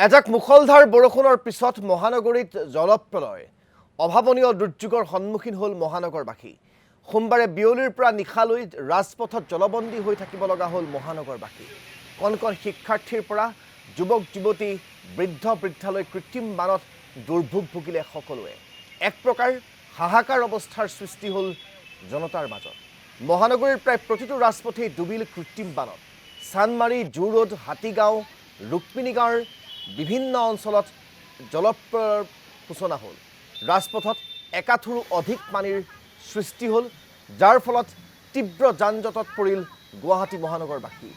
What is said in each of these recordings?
এজাক মুখলধাৰ বৰষুণৰ পিছত মহানগৰীত জলপ্ৰলয় অভাৱনীয় দুৰ্যোগৰ সন্মুখীন হ'ল মহানগৰবাসী। সোমবাৰে বিয়লিৰ পৰা নিশালৈ ৰাজপথত জলবন্দী হৈ থাকিব লগা হ'ল মহানগৰবাসী। কণ কণ শিক্ষাৰ্থীৰ পৰা যুৱক যুৱতী বৃদ্ধ বৃদ্ধালৈ কৃত্ৰিম বানত দুৰ্ভোগ ভুগিলে সকলোৱে। এক প্ৰকাৰ হাহাকাৰ অৱস্থাৰ সৃষ্টি হ'ল জনতাৰ মাজত। মহানগৰীৰ প্ৰায় প্ৰতিটো ৰাজপথেই ডুবিল কৃত্ৰিম বানত। চানমাৰী, জু ৰোড, হাতীগাঁও, ৰুক্মিণীগাঁৱৰ বিভিন্ন অঞ্চলত জলপ্ৰলয়ৰ সূচনা হ'ল। ৰাজপথত একাঠুৰো অধিক পানীৰ সৃষ্টি হ'ল, যাৰ ফলত তীব্ৰ যান-জঁটত পৰিল গুৱাহাটী মহানগৰবাসী।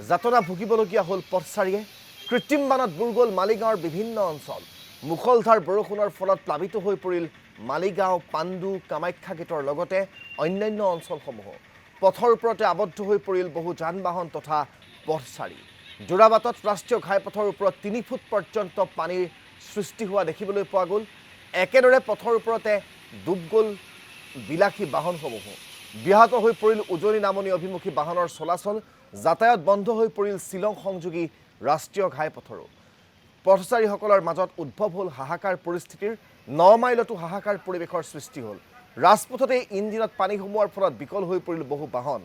যাতনা ভুগিবলগীয়া হ'ল পথচাৰীয়ে। কৃত্ৰিম বানত বুৰ গ'ল মালিগাঁৱৰ বিভিন্ন অঞ্চল। মুখলধাৰ বৰষুণৰ ফলত প্লাবিত হৈ পৰিল মালিগাঁও, পাণ্ডু, কামাখ্যা গেটৰ লগতে অন্যান্য অঞ্চলসমূহ। পথৰ ওপৰতে আবদ্ধ হৈ পৰিল বহু যান-বাহন তথা পথচাৰী। যোৰাবাটত ৰাষ্ট্ৰীয় ঘাইপথৰ ওপৰত ৩ ফুট পৰ্যন্ত পানীৰ সৃষ্টি হোৱা দেখিবলৈ পোৱা গ'ল। একেদৰে পথৰ ওপৰতে ডুব গ'ল বিলাসী বাহনসমূহো। ব্যাহত হৈ পৰিল উজনি নামনি অভিমুখী বাহনৰ চলাচল। যাতায়াত বন্ধ হৈ পৰিল শ্বিলং সংযোগী ৰাষ্ট্ৰীয় ঘাইপথৰো। পথচাৰীসকলৰ মাজত উদ্ভৱ হ'ল হাহাকাৰ পৰিস্থিতিৰ। ৯ মাইলতো হাহাকাৰ পৰিৱেশৰ সৃষ্টি হ'ল। ৰাজপথতে ইঞ্জিনত পানী সোমোৱাৰ ফলত বিকল হৈ পৰিল বহু বাহন।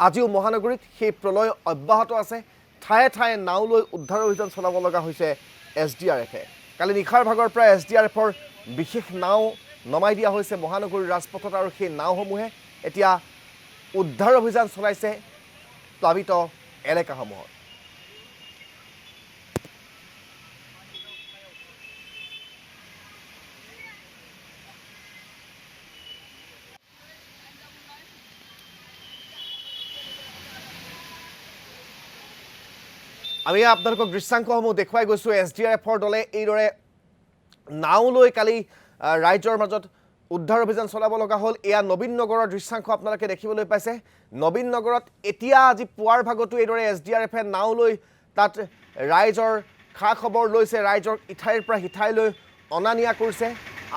আজিও মহানগৰীত সেই প্ৰলয় অব্যাহত আছে। ঠায়ে ঠায়ে নাও লৈ উদ্ধাৰ অভিযান চলাব লগা হৈছে SDRF-এ। কালি নিশাৰ ভাগৰ পৰা SDRF-ৰ বিশেষ নাও নমাই দিয়া হৈছে মহানগৰীৰ ৰাজপথত, আৰু সেই নাওসমূহে এতিয়া উদ্ধাৰ অভিযান চলাইছে প্লাবিত এলেকাসমূহত। আমি আপোনালোকক দৃশ্যাংশসমূহ দেখুৱাই গৈছোঁ। SDRF-ৰ দলে এইদৰে নাও লৈ কালি ৰাইজৰ মাজত উদ্ধাৰ অভিযান চলাব লগা হ'ল। এয়া নবীন নগৰৰ দৃশ্যাংশ আপোনালোকে দেখিবলৈ পাইছে। নবীন নগৰত এতিয়া আজি পুৱাৰ ভাগতো এইদৰে SDRF-এ নাও লৈ তাত ৰাইজৰ খা খবৰ লৈছে, ৰাইজক ইঠাইৰ পৰা সিঠাইলৈ অনা নিয়া কৰিছে।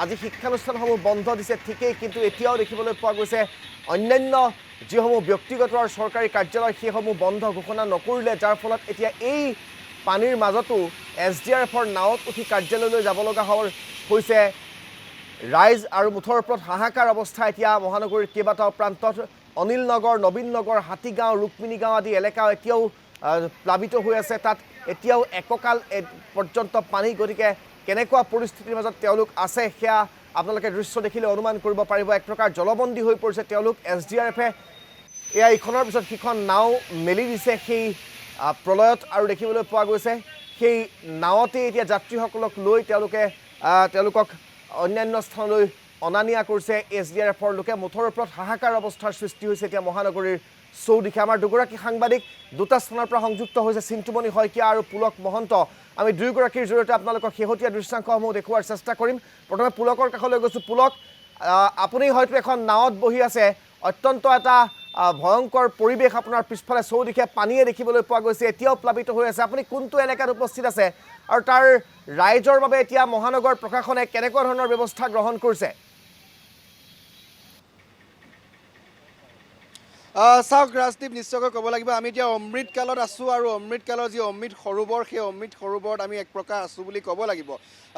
আজি শিক্ষানুষ্ঠানসমূহ বন্ধ দিছে ঠিকেই, কিন্তু এতিয়াও দেখিবলৈ পোৱা গৈছে অন্যান্য যিসমূহ ব্যক্তিগত আৰু চৰকাৰী কাৰ্যালয় সেইসমূহ বন্ধ ঘোষণা নকৰিলে, যাৰ ফলত এতিয়া এই পানীৰ মাজতো SDRF-ৰ নাৱত উঠি কাৰ্যালয়লৈ যাব লগা হৈছে ৰাইজ। আৰু মুঠৰ ওপৰত হাহাকাৰ অৱস্থা এতিয়া মহানগৰীৰ কেইবাটাও প্ৰান্তত। অনিল নগৰ, নবীন নগৰ, হাতীগাঁও, ৰুক্মিণীগাঁও আদি এলেকা এতিয়াও প্লাবিত হৈ আছে। তাত এতিয়াও এককাল পৰ্যন্ত পানী। গতিকে কেনেকুৱা পৰিস্থিতিৰ মাজত তেওঁলোক আছে সেয়া আপোনালোকে দৃশ্য দেখিলে অনুমান কৰিব পাৰিব। এক প্ৰকাৰ জলবন্দী হৈ পৰিছে তেওঁলোক। SDRF-এ এয়া ইখনৰ পিছত সিখন নাও মেলি দিছে সেই প্ৰলয়ত, আৰু দেখিবলৈ পোৱা গৈছে সেই নাৱতে এতিয়া যাত্ৰীসকলক লৈ তেওঁলোকক অন্যান্য স্থানলৈ অনা নিয়া কৰিছে SDRF-ৰ লোকে। মুঠৰ ওপৰত হাহাকাৰ অৱস্থাৰ সৃষ্টি হৈছে এতিয়া মহানগৰীৰ চৌদিশে। আমাৰ দুগৰাকী সাংবাদিক দুটা স্থানৰ পৰা সংযুক্ত হৈছে, চিন্তুমণি শইকীয়া আৰু পুলক মহন্ত। আমি দুয়োগৰাকীৰ জৰিয়তে আপোনালোকক শেহতীয়া দৃশ্যাংশসমূহ দেখুওৱাৰ চেষ্টা কৰিম। প্ৰথমে পুলকৰ কাষলৈ গৈছোঁ। পুলক, আপুনি হয়তো এখন নাৱত বহি আছে। অত্যন্ত এটা ভয়ংকৰ পৰিৱেশ আপোনাৰ পিছফালে চৌদিশে পানীয়ে দেখিবলৈ পোৱা গৈছে, এতিয়াও প্লাবিত হৈ আছে। আপুনি কোনটো এলেকাত উপস্থিত আছে আৰু তাৰ ৰাইজৰ বাবে এতিয়া মহানগৰ প্ৰশাসনে কেনেকুৱা ধৰণৰ ব্যৱস্থা গ্ৰহণ কৰিছে? চাওক ৰাজদীপ, নিশ্চয়কৈ ক'ব লাগিব আমি এতিয়া অমৃতকালত আছোঁ, আৰু অমৃতকালৰ যি অমৃত সৰোবৰ সেই অমৃত সৰোবৰত আমি এক প্ৰকাৰ আছোঁ বুলি ক'ব লাগিব।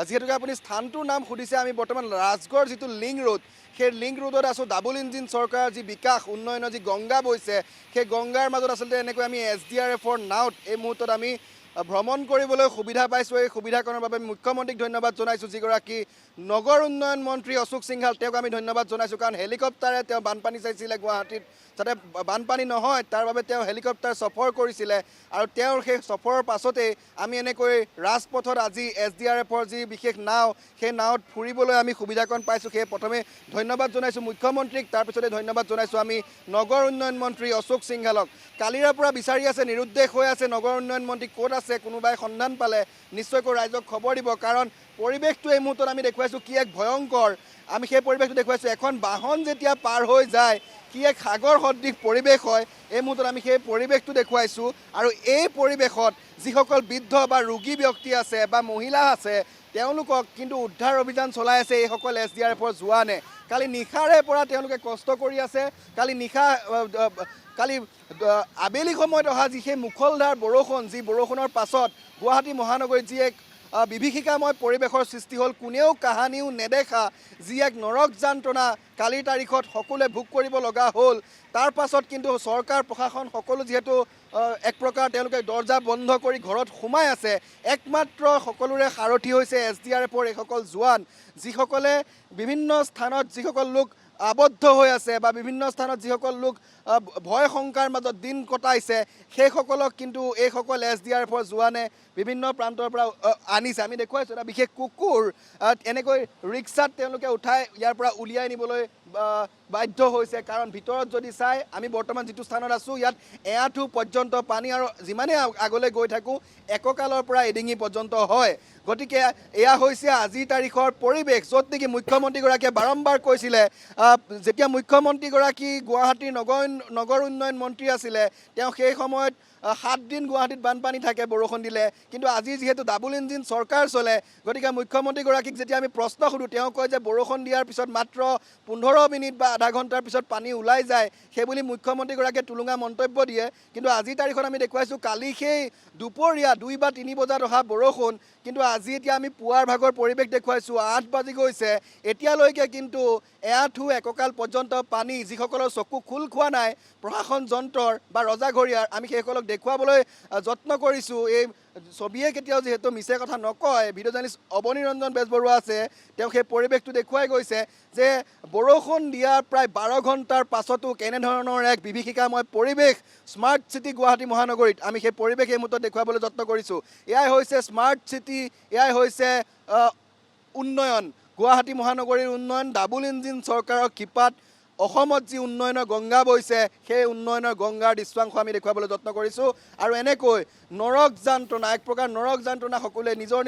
যিহেতুকে আপুনি স্থানটোৰ নাম সুধিছে, আমি বৰ্তমান ৰাজগড় যিটো লিংক ৰোড সেই লিংক ৰোডত আছোঁ। ডাবল ইঞ্জিন চৰকাৰৰ যি বিকাশ উন্নয়নৰ যি গংগা বৈছে সেই গংগাৰ মাজত আচলতে এনেকৈ আমি SDRF-ৰ নাৱত এই মুহূৰ্তত আমি ভ্ৰমণ কৰিবলৈ সুবিধা পাইছোঁ। এই সুবিধাকৰণৰ বাবে মুখ্যমন্ত্ৰীক ধন্যবাদ জনাইছোঁ, যিগৰাকী নগৰ উন্নয়ন মন্ত্ৰী অশোক সিংহাল, তেওঁক আমি ধন্যবাদ জনাইছোঁ। কাৰণ হেলিকপ্টাৰে তেওঁ বানপানী চাইছিলে গুৱাহাটীত, যাতে বানপানী নহয় তাৰ বাবে তেওঁ হেলিকপ্টাৰ সফৰ কৰিছিলে, আৰু তেওঁৰ সেই সফৰৰ পাছতেই আমি এনেকৈ ৰাজপথত আজি SDRF-ৰ যি বিশেষ নাও সেই নাৱত ফুৰিবলৈ আমি সুবিধাকণ পাইছোঁ। সেয়ে প্ৰথমে ধন্যবাদ জনাইছোঁ মুখ্যমন্ত্ৰীক, তাৰপিছতে ধন্যবাদ জনাইছোঁ আমি নগৰ উন্নয়ন মন্ত্ৰী অশোক সিংহালক। কালিৰে পৰা বিচাৰি আছে, নিৰুদ্দেশ হৈ আছে নগৰ উন্নয়ন মন্ত্ৰী ক'ত আছে, কোনোবাই সন্ধান পালে নিশ্চয়কৈ ৰাইজক খবৰ দিব। কাৰণ পৰিৱেশটো এই মুহূৰ্তত আমি দেখুৱাইছোঁ কি এক ভয়ংকৰ, আমি সেই পৰিৱেশটো দেখুৱাইছোঁ। এখন বাহন যেতিয়া পাৰ হৈ যায় কি এক সাগৰ সদৃশ পৰিৱেশ হয়, এই মুহূৰ্তত আমি সেই পৰিৱেশটো দেখুৱাইছোঁ। আৰু এই পৰিৱেশত যিসকল বৃদ্ধ বা ৰোগী ব্যক্তি আছে বা মহিলা আছে, তেওঁলোকক কিন্তু উদ্ধাৰ অভিযান চলাই আছে এইসকল SDRF-ৰ জোৱানে। কালি নিশাৰে পৰা তেওঁলোকে কষ্ট কৰি আছে। কালি নিশা কালি আবেলি সময়ত অহা যি সেই মুখলধাৰ বৰষুণ, যি বৰষুণৰ পাছত গুৱাহাটী মহানগৰীত যি এক বিভীষিকাময় পৰিৱেশৰ সৃষ্টি হ'ল, কোনেও কাহানিও নেদেখা যি এক নৰক যান্ত্ৰণা কালিৰ তাৰিখত সকলোৱে ভোগ কৰিব লগা হ'ল। তাৰ পাছত কিন্তু চৰকাৰ প্ৰশাসন সকলো যিহেতু এক প্ৰকাৰ তেওঁলোকে দৰ্জা বন্ধ কৰি ঘৰত সোমাই আছে, একমাত্ৰ সকলোৰে সাৰথি হৈছে SDRFৰ এইসকল জোৱান, যিসকলে বিভিন্ন স্থানত যিসকল লোক আবদ্ধ হৈ আছে বা বিভিন্ন স্থানত যিসকল লোক ভয় শংকাৰ মাজত দিন কটাইছে, সেইসকলক কিন্তু এইসকল SDRFৰ জোৱানে বিভিন্ন প্ৰান্তৰ পৰা আনিছে। আমি দেখুৱাইছোঁ এটা বিশেষ কুকুৰ এনেকৈ ৰিক্সাত তেওঁলোকে উঠাই ইয়াৰ পৰা উলিয়াই নিবলৈ বাধ্য হৈছে, কাৰণ ভিতৰত যদি চাই আমি বৰ্তমান যিটো স্থানত আছোঁ ইয়াত এআঁঠু পৰ্যন্ত পানী, আৰু যিমানেই আগলৈ গৈ থাকোঁ এককালৰ পৰা এডিঙি পৰ্যন্ত হয়। গতিকে এয়া হৈছে আজিৰ তাৰিখৰ পৰিৱেশ, য'ত নেকি মুখ্যমন্ত্ৰীগৰাকীয়ে বাৰম্বাৰ কৈছিলে, যেতিয়া মুখ্যমন্ত্ৰীগৰাকী গুৱাহাটীৰ নগৰ উন্নয়ন মন্ত্ৰী আছিলে, তেওঁ সেই সময়ত 7 দিন গুৱাহাটীত বানপানী থাকে বৰষুণ দিলে, কিন্তু আজি যিহেতু ডাবল ইঞ্জিন চৰকাৰ চলে, গতিকে মুখ্যমন্ত্ৰীগৰাকীক যেতিয়া আমি প্ৰশ্ন সোধোঁ তেওঁ কয় যে বৰষুণ দিয়াৰ পিছত মাত্ৰ 15 মিনিট বা আধা ঘণ্টাৰ পিছত পানী ওলাই যায়, সেইবুলি মুখ্যমন্ত্ৰীগৰাকীয়ে টুলুঙা মন্তব্য দিয়ে। কিন্তু আজিৰ তাৰিখত আমি দেখুৱাইছোঁ কালি সেই দুপৰীয়া 2 বা 3 বজাত অহা বৰষুণ, কিন্তু আজি এতিয়া আমি পুৱাৰ ভাগৰ পৰিৱেশ দেখুৱাইছোঁ, 8 বাজি গৈছে, এতিয়ালৈকে কিন্তু এআঁঠু এককাল পৰ্যন্ত পানী, যিসকলৰ চকু খোল খোৱা নাই প্ৰশাসন যন্ত্ৰৰ বা ৰজাঘৰীয়াৰ, আমি সেইসকলক দেখুৱাবলৈ যত্ন কৰিছোঁ। এই ছবিয়ে কেতিয়াও যিহেতু মিছে কথা নকয়, ভিডিঅ' জাৰ্নেলিষ্ট অৱনী ৰঞ্জন বেজবৰুৱা আছে, তেওঁ সেই পৰিৱেশটো দেখুৱাই গৈছে যে বৰষুণ দিয়াৰ প্ৰায় 12 ঘণ্টাৰ পাছতো কেনেধৰণৰ এক বিভীষিকাময় পৰিৱেশ স্মাৰ্ট চিটি গুৱাহাটী মহানগৰীত, আমি সেই পৰিৱেশ এই মুহূৰ্তত দেখুৱাবলৈ যত্ন কৰিছোঁ। এয়াই হৈছে স্মাৰ্ট চিটি, এয়াই হৈছে উন্নয়ন, গুৱাহাটী মহানগৰীৰ উন্নয়ন, ডাবল ইঞ্জিন চৰকাৰৰ কৃপাত অসমত যি উন্নয়নৰ গংগা বৈছে, সেই উন্নয়নৰ গংগাৰ দৃশ্যাংশ আমি দেখুৱাবলৈ যত্ন কৰিছোঁ। আৰু এনেকৈ নৰক যান্ত্ৰণা, এক প্ৰকাৰ নৰক যান্ত্ৰণা সকলোৱে নিজৰ